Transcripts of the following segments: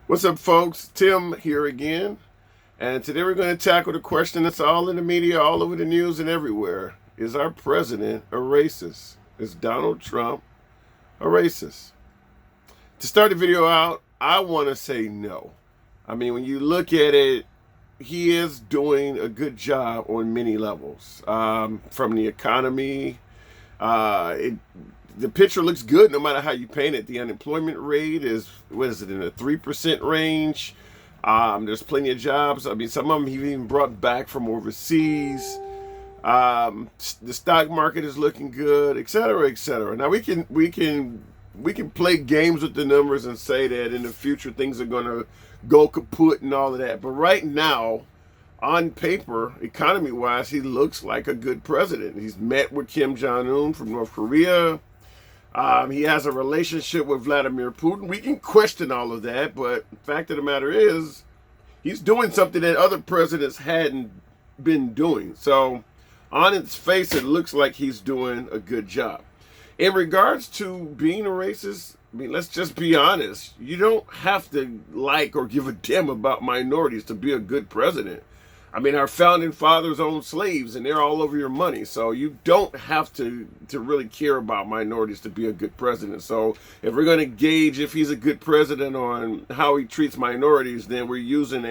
What's up, folks? Tim here again. And today we're going to tackle the question that's all in the media, all over the news, and everywhere. Is our president a racist? Is Donald Trump a racist? To start the video out, I want to say no. I mean, when you look at it, he is doing a good job on many levels. From the economy, the picture looks good no matter how you paint it. The unemployment rate is, what is it, in the 3% range. There's plenty of jobs. I mean, some of them he even brought back from overseas. The stock market is looking good, et cetera, et cetera. Now we can play games with the numbers and say that in the future things are going to go kaput and all of that. But right now, on paper, economy-wise, he looks like a good president. He's met with Kim Jong-un from North Korea. He has a relationship with Vladimir Putin. We can question all of that, but the fact of the matter is, he's doing something that other presidents hadn't been doing. So, on its face, it looks like he's doing a good job. In regards to being a racist, I mean, let's just be honest. You don't have to like or give a damn about minorities to be a good president. I mean, our founding fathers owned slaves, and they're all over your money. So you don't have to really care about minorities to be a good president. So if we're going to gauge if he's a good president on how he treats minorities, then we're using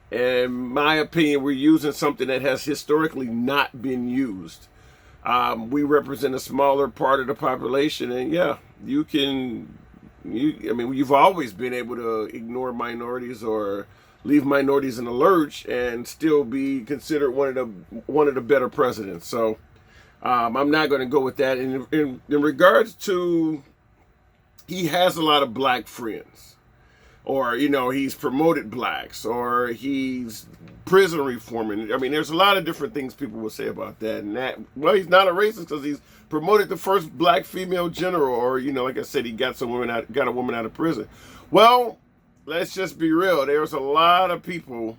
in my opinion, we're using something that has historically not been used. We represent a smaller part of the population, and yeah, you've always been able to ignore minorities or leave minorities in the lurch and still be considered one of the better presidents. So I'm not going to go with that. In regards to, he has a lot of black friends, or he's promoted blacks, or he's prison reforming. I mean, there's a lot of different things people will say about that. And that, well, he's not a racist because he's promoted the first black female general, or like I said, he got a woman out of prison. Well, let's just be real. There's a lot of people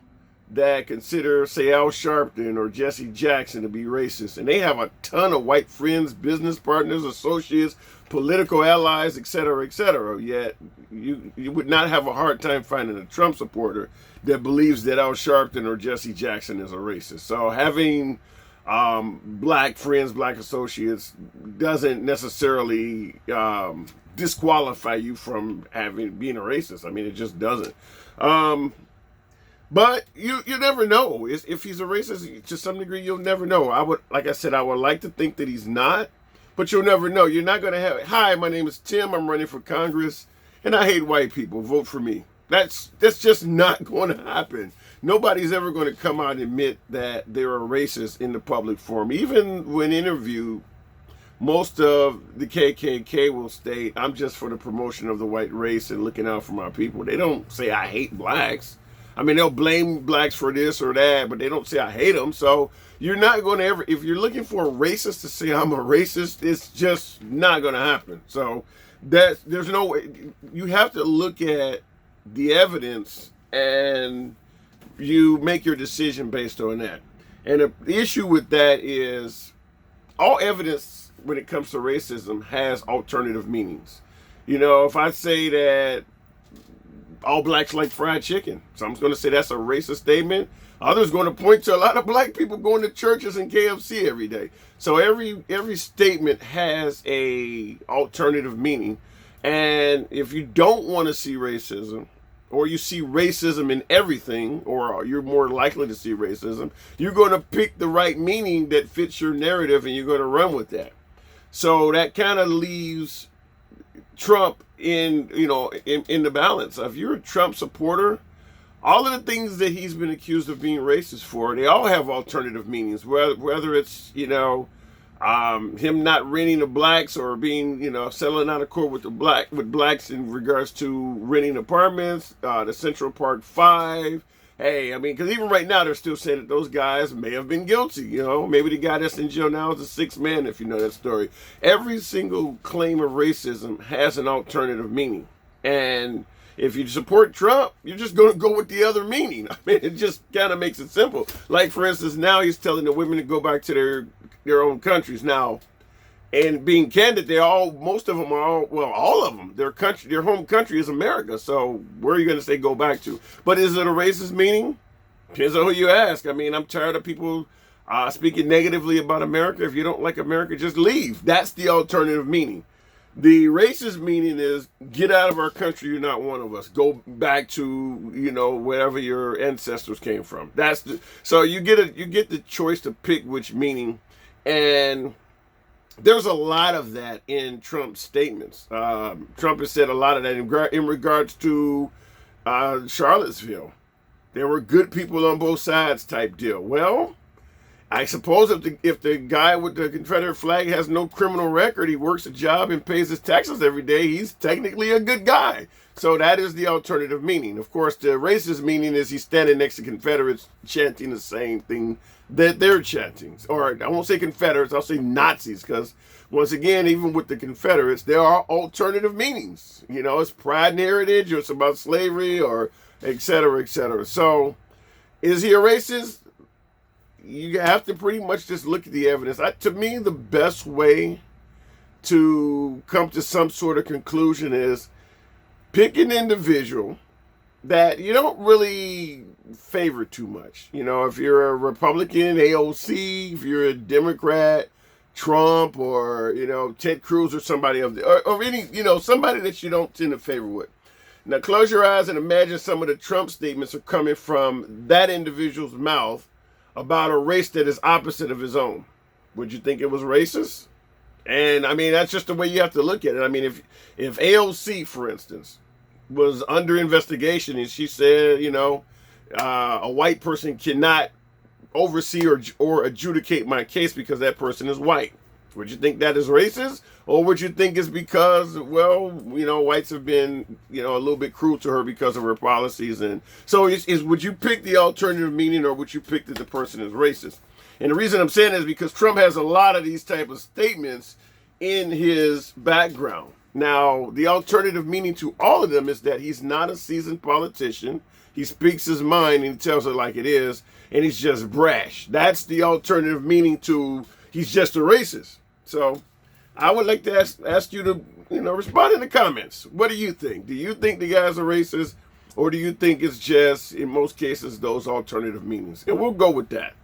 that consider, say, Al Sharpton or Jesse Jackson to be racist. And they have a ton of white friends, business partners, associates, political allies, et cetera, et cetera. Yet you would not have a hard time finding a Trump supporter that believes that Al Sharpton or Jesse Jackson is a racist. So having black friends, black associates doesn't necessarily disqualify you from being a racist. I mean, it just doesn't. But you never know if he's a racist. To some degree, you'll never know. I would like to think that he's not, but you'll never know. You're not going to have, hi, my name is Tim. I'm running for Congress, and I hate white people. Vote for me. That's just not going to happen. Nobody's ever going to come out and admit that they're a racist in the public forum. Even when interviewed, most of the KKK will state, I'm just for the promotion of the white race and looking out for my people. They don't say, I hate blacks. I mean, they'll blame blacks for this or that, but they don't say, I hate them. So you're not going to ever, if you're looking for a racist to say I'm a racist, it's just not going to happen. So there's no way. You have to look at the evidence and you make your decision based on that. And the issue with that is all evidence when it comes to racism has alternative meanings. If I say that all blacks like fried chicken, someone's going to say that's a racist statement. Others going to point to a lot of black people going to churches and KFC every day. So every statement has a alternative meaning. And if you don't want to see racism, or you see racism in everything, or you're more likely to see racism, you're going to pick the right meaning that fits your narrative and you're going to run with that. So that kind of leaves Trump in the balance. If you're a Trump supporter, all of the things that he's been accused of being racist for, they all have alternative meanings, whether it's him not renting to blacks, or being settling out of court with blacks in regards to renting apartments, the Central Park 5. Hey, I mean, because even right now they're still saying that those guys may have been guilty. Maybe the guy that's in jail now is a sixth man, if you know that story. Every single claim of racism has an alternative meaning, and if you support Trump, you're just going to go with the other meaning. I mean, it just kind of makes it simple. Like, for instance, now he's telling the women to go back to their own countries. Now, And being candid, most of them are all of them. Their home country is America. So where are you going to say go back to? But is it a racist meaning? Depends on who you ask. I mean, I'm tired of people speaking negatively about America. If you don't like America, just leave. That's the alternative meaning. The racist meaning is get out of our country. You're not one of us. Go back to wherever your ancestors came from. So you get the choice to pick which meaning, and there's a lot of that in Trump's statements. Trump has said a lot of that in regards to Charlottesville. There were good people on both sides type deal. Well, I suppose if the guy with the Confederate flag has no criminal record, he works a job and pays his taxes every day, he's technically a good guy. So that is the alternative meaning. Of course, the racist meaning is he's standing next to Confederates chanting the same thing that they're chanting. Or I won't say Confederates, I'll say Nazis, because once again, even with the Confederates, there are alternative meanings. It's pride and heritage, or it's about slavery, or et cetera, et cetera. So is he a racist? You have to pretty much just look at the evidence. To me, the best way to come to some sort of conclusion is pick an individual that you don't really favor too much. If you're a Republican, AOC, if you're a Democrat, Trump, or Ted Cruz, or somebody or any somebody that you don't tend to favor with. Now close your eyes and imagine some of the Trump statements are coming from that individual's mouth about a race that is opposite of his own. Would you think it was racist? And I mean, that's just the way you have to look at it. I mean, if AOC, for instance, was under investigation and she said, a white person cannot oversee or adjudicate my case because that person is white, would you think that is racist? Or would you think it's because, whites have been, a little bit cruel to her because of her policies? And so would you pick the alternative meaning, or would you pick that the person is racist? And the reason I'm saying is because Trump has a lot of these type of statements in his background. Now, the alternative meaning to all of them is that he's not a seasoned politician. He speaks his mind and he tells it like it is, and he's just brash. That's the alternative meaning to he's just a racist. So I would like to ask you to, respond in the comments. What do you think? Do you think the guy's a racist, or do you think it's just, in most cases, those alternative meanings? And we'll go with that.